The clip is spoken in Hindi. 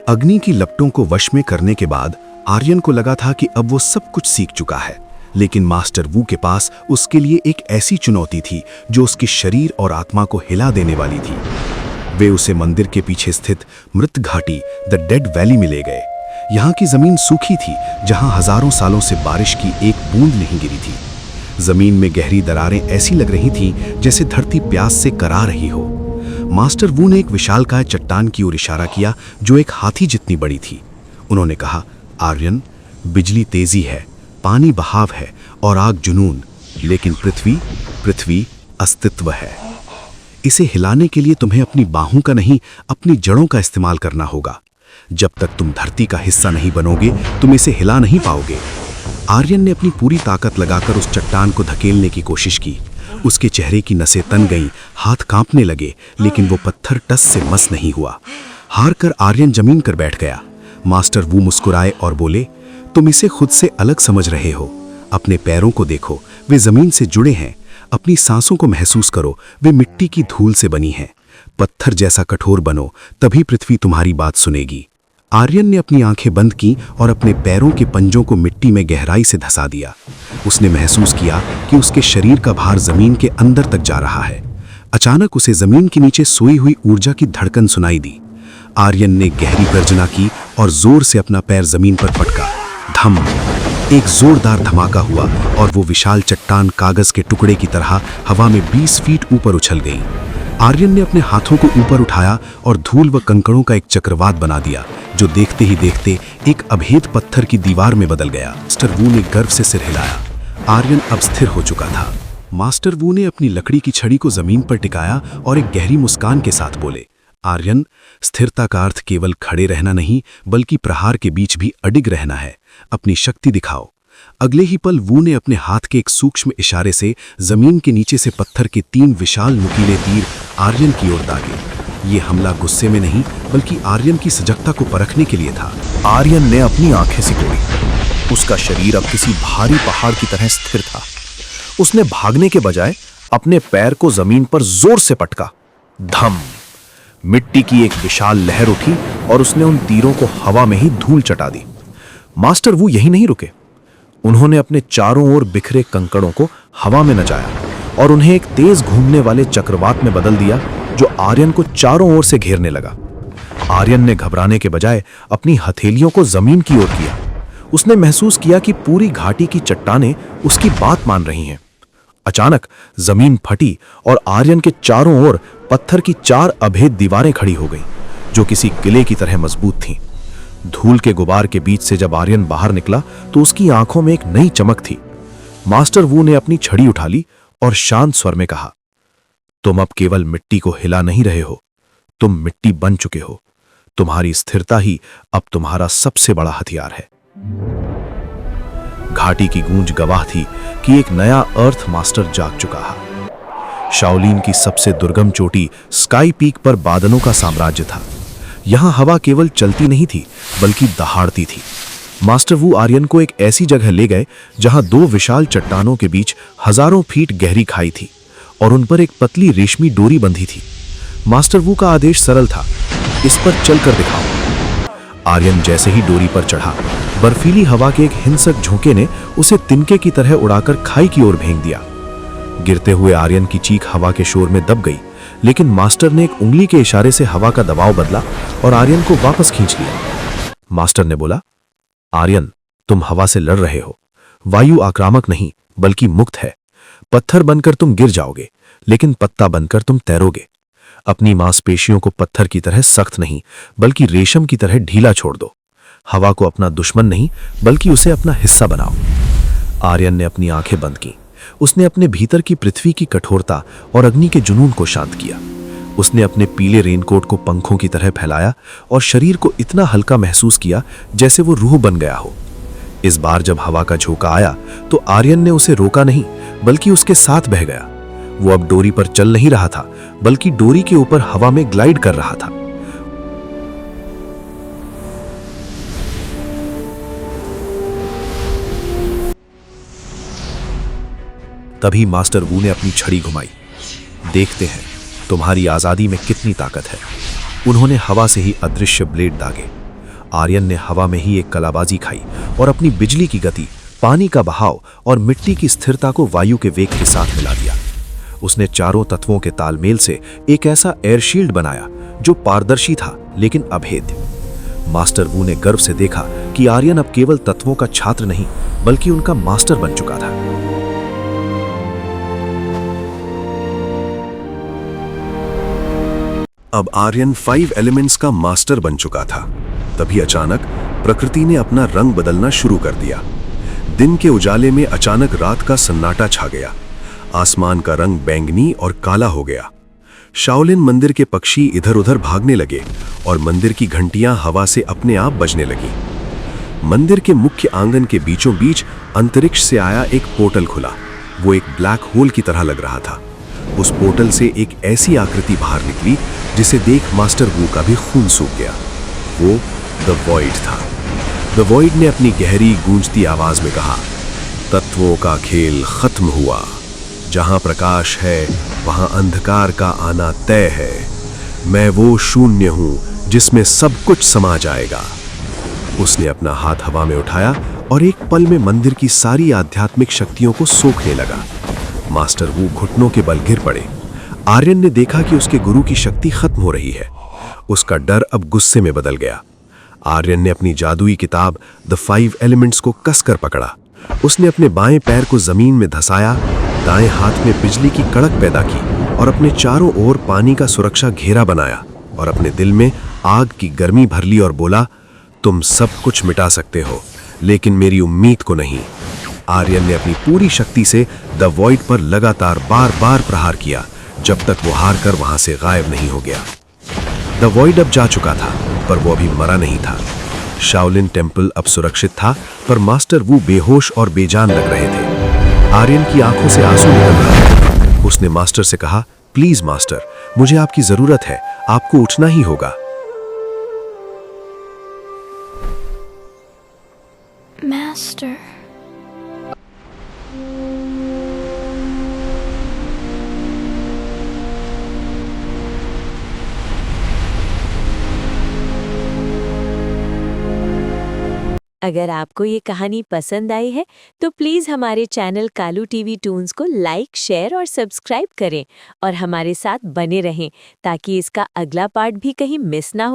अग्नि की लपटों को वश में करने के बाद आर्यन को लगा था कि अब वो सब कुछ सीख चुका है, लेकिन मास्टर वू के पास उसके लिए एक ऐसी चुनौती थी जो उसके शरीर और आत्मा को हिला देने वाली थी। वे उसे मंदिर के पीछे स्थित मृत घाटी द डेड वैली में ले गए। यहाँ की जमीन सूखी थी, जहाँ हजारों सालों से बारिश की एक बूंद नहीं गिरी थी। जमीन में गहरी दरारें ऐसी लग रही थीं जैसे धरती प्यास से करा रही हो। मास्टर वू ने एक विशालकाय चट्टान की ओर इशारा किया जो एक हाथी जितनी बड़ी थी। उन्होंने कहा, आर्यन, बिजली तेजी है, पानी बहाव है और आग जुनून, लेकिन पृथ्वी अस्तित्व है। इसे हिलाने के लिए तुम्हें अपनी बाहों का नहीं, अपनी जड़ों का इस्तेमाल करना होगा। जब तक तुम धरती का हिस्सा नहीं बनोगे, तुम इसे हिला नहीं पाओगे। आर्यन ने अपनी पूरी ताकत लगाकर उस चट्टान को धकेलने की कोशिश की। उसके चेहरे की नसें तन गईं, हाथ कांपने लगे, लेकिन वो पत्थर टस से मस नहीं हुआ। हार कर आर्यन जमीन पर बैठ गया। मास्टर वू मुस्कुराए और बोले, तुम इसे खुद से अलग समझ रहे हो। अपने पैरों को देखो, वे जमीन से जुड़े हैं। अपनी सांसों को महसूस करो, वे मिट्टी की धूल से बनी हैं। पत्थर जैसा कठोर बनो, तभी पृथ्वी तुम्हारी बात सुनेगी। आर्यन ने अपनी आंखें बंद की और अपने पैरों के पंजों को मिट्टी में गहराई से धंसा दिया। उसने महसूस किया कि उसके शरीर का भार जमीन के अंदर तक जा रहा है। अचानक उसे जमीन के नीचे सोई हुई ऊर्जा की धड़कन सुनाई दी। आर्यन ने गहरी गर्जना की और जोर से अपना पैर जमीन पर पटका। धम! एक जोरदार धमाका हुआ और वो विशाल चट्टान कागज के टुकड़े की तरह हवा में 20 फीट ऊपर उछल गई। आर्यन ने अपने हाथों को ऊपर उठाया और धूल व कंकड़ों का एक चक्रवात बना दिया, जो देखते ही देखते एक अभेद पत्थर की दीवार में बदल गया। मास्टर वू ने गर्व से सिर हिलाया। आर्यन अब स्थिर हो चुका था। मास्टर वू ने अपनी लकड़ी की छड़ी को जमीन पर टिकाया और एक गहरी मुस्कान के साथ बोले, आर्यन, स्थिरता का अर्थ केवल खड़े रहना नहीं, बल्कि प्रहार के बीच भी अडिग रहना है। अपनी शक्ति दिखाओ। अगले ही पल वू ने अपने हाथ के एक सूक्ष्म इशारे से जमीन के नीचे से पत्थर के 3 विशाल नुकीले तीर आर्यन की ओर दागे। ये हमला गुस्से में नहीं, बल्कि आर्यन की सजगता को परखने के लिए था। आर्यन ने अपनी आंखें सिकोड़ी। उसका शरीर अब किसी भारी पहाड़ की तरह स्थिर था। उसने भागने के बजाय अपने पैर को जमीन पर जोर से पटका। धम! मिट्टी की एक विशाल लहर उठी और उसने उन तीरों को हवा में ही धूल चटा दी। मास्टर वू यही नहीं रुके। उन्होंने अपने चारों ओर बिखरे कंकड़ों को हवा में नचाया और उन्हें एक तेज घूमने वाले चक्रवात में बदल दिया, जो आर्यन को चारों ओर से घेरने लगा। आर्यन ने घबराने के बजाय अपनी हथेलियों को जमीन की ओर किया। उसने महसूस किया कि पूरी घाटी की चट्टानें उसकी बात मान रही हैं। अचानक जमीन फटी और आर्यन के चारों ओर पत्थर की 4 अभेद दीवारें खड़ी हो गईं, जो किसी किले की तरह मजबूत थीं। धूल के गुबार के बीच से जब आर्यन बाहर निकला तो उसकी आंखों में एक नई चमक थी। मास्टर वू ने अपनी छड़ी उठा ली और शांत स्वर में कहा, तुम अब केवल मिट्टी को हिला नहीं रहे हो, तुम मिट्टी बन चुके हो। तुम्हारी स्थिरता ही अब तुम्हारा सबसे बड़ा हथियार है। घाटी की गूंज गवाह थी कि एक नया अर्थ मास्टर जाग चुका है। शाओलिन की सबसे दुर्गम चोटी स्काई पीक पर बादलों का साम्राज्य था। यहां हवा केवल चलती नहीं थी, बल्कि दहाड़ती थी। मास्टर वू आर्यन को एक ऐसी जगह ले गए जहां 2 विशाल चट्टानों के बीच हजारों फीट गहरी खाई थी और उन पर एक पतली रेशमी डोरी बंधी थी। मास्टर वू का आदेश सरल था, इस पर चलकर दिखाओ। आर्यन जैसे ही डोरी पर चढ़ा, बर्फीली हवा के एक हिंसक झोंके ने उसे तिनके की तरह उड़ाकर खाई की ओर फेंक दिया। गिरते हुए आर्यन की चीख हवा के शोर में दब गई, लेकिन मास्टर ने एक उंगली के इशारे से हवा का दबाव बदला और आर्यन को वापस खींच लिया। मास्टर ने बोला, आर्यन, तुम हवा से लड़ रहे हो। वायु आक्रामक नहीं, बल्कि मुक्त है। पत्थर बनकर तुम गिर जाओगे, लेकिन पत्ता बनकर तुम तैरोगे। अपनी मांसपेशियों को पत्थर की तरह सख्त नहीं, बल्कि रेशम की तरह ढीला छोड़ दो। हवा को अपना दुश्मन नहीं, बल्कि उसे अपना हिस्सा बनाओ। आर्यन ने अपनी आंखें बंद की। उसने अपने भीतर की पृथ्वी की कठोरता और अग्नि के जुनून को शांत किया। उसने अपने पीले रेनकोट को पंखों की तरह फैलाया और शरीर को इतना हल्का महसूस किया जैसे वो रूह बन गया हो। इस बार जब हवा का झोंका आया तो आर्यन ने उसे रोका नहीं, बल्कि उसके साथ बह गया। वो अब डोरी पर चल नहीं रहा था, बल्कि डोरी के ऊपर हवा में ग्लाइड कर रहा था। तभी मास्टर वू ने अपनी छड़ी घुमाई। देखते हैं तुम्हारी आजादी में कितनी ताकत है। उन्होंने हवा से ही अदृश्य ब्लेड दागे। आर्यन ने हवा में ही एक कलाबाजी खाई और अपनी बिजली की गति, पानी का बहाव और मिट्टी की स्थिरता को वायु के वेग के साथ मिला दिया। उसने चारों तत्वों के तालमेल से एक ऐसा एयरशील्ड बनाया जो पारदर्शी था लेकिन अभेद्य। मास्टर वू ने गर्व से देखा कि आर्यन अब केवल तत्वों का छात्र नहीं बल्कि उनका मास्टर बन चुका था। अब आर्यन 5 एलिमेंट्स का मास्टर बन चुका था। तभी अचानक प्रकृति ने अपना रंग बदलना शुरू कर दिया। दिन के उजाले में अचानक रात का सन्नाटा छा गया। आसमान का रंग बैंगनी और काला हो गया। शाओलिन मंदिर के पक्षी इधर उधर भागने लगे और मंदिर की घंटियां हवा से अपने आप बजने लगी। मंदिर के मुख्य आंगन के बीचों बीच अंतरिक्ष से आया एक पोर्टल खुला। वो एक ब्लैक होल की तरह लग रहा था। उस पोर्टल से एक ऐसी आकृति बाहर निकली जिसे देख मास्टर वू का भी खून सूख गया। वो द वॉइड था। द वॉइड ने अपनी गहरी गूंजती आवाज में कहा, तत्वों का खेल खत्म हुआ। जहां प्रकाश है वहां अंधकार का आना तय है। मैं वो शून्य हूं जिसमें सब कुछ समा जाएगा। उसने अपना हाथ हवा में उठाया और एक पल में मंदिर की सारी आध्यात्मिक शक्तियों को सोखने लगा। मास्टर वू घुटनों के बल गिर पड़े। आर्यन ने देखा कि उसके गुरु की शक्ति खत्म हो रही है। उसका डर अब गुस्से में बदल गया। आर्यन ने अपनी जादुई किताब द 5 एलिमेंट्स को कसकर पकड़ा। उसने अपने बाएं पैर को जमीन में धंसाया, दाएं हाथ में बिजली की कड़क पैदा की और अपने चारों ओर पानी का सुरक्षा घेरा बनाया और अपने दिल में आग की गर्मी भर ली और बोला, तुम सब कुछ मिटा सकते हो लेकिन मेरी उम्मीद को नहीं। आर्यन ने अपनी पूरी शक्ति से द वॉइड पर लगातार बार बार प्रहार किया जब तक वो हार कर वहां से गायब नहीं हो गया। द वॉइड अब जा चुका था पर वो अभी मरा नहीं था। शाओलिन टेम्पल अब सुरक्षित था पर मास्टर वू बेहोश और बेजान लग रहे थे। आर्यन की आंखों से आंसू निकल रहा था। उसने मास्टर से कहा, प्लीज मास्टर, मुझे आपकी जरूरत है, आपको उठना ही होगा। मास्टर, अगर आपको ये कहानी पसंद आई है तो प्लीज़ हमारे चैनल कालू टीवी टून्स को लाइक, शेयर और सब्सक्राइब करें और हमारे साथ बने रहें ताकि इसका अगला पार्ट भी कहीं मिस ना हो।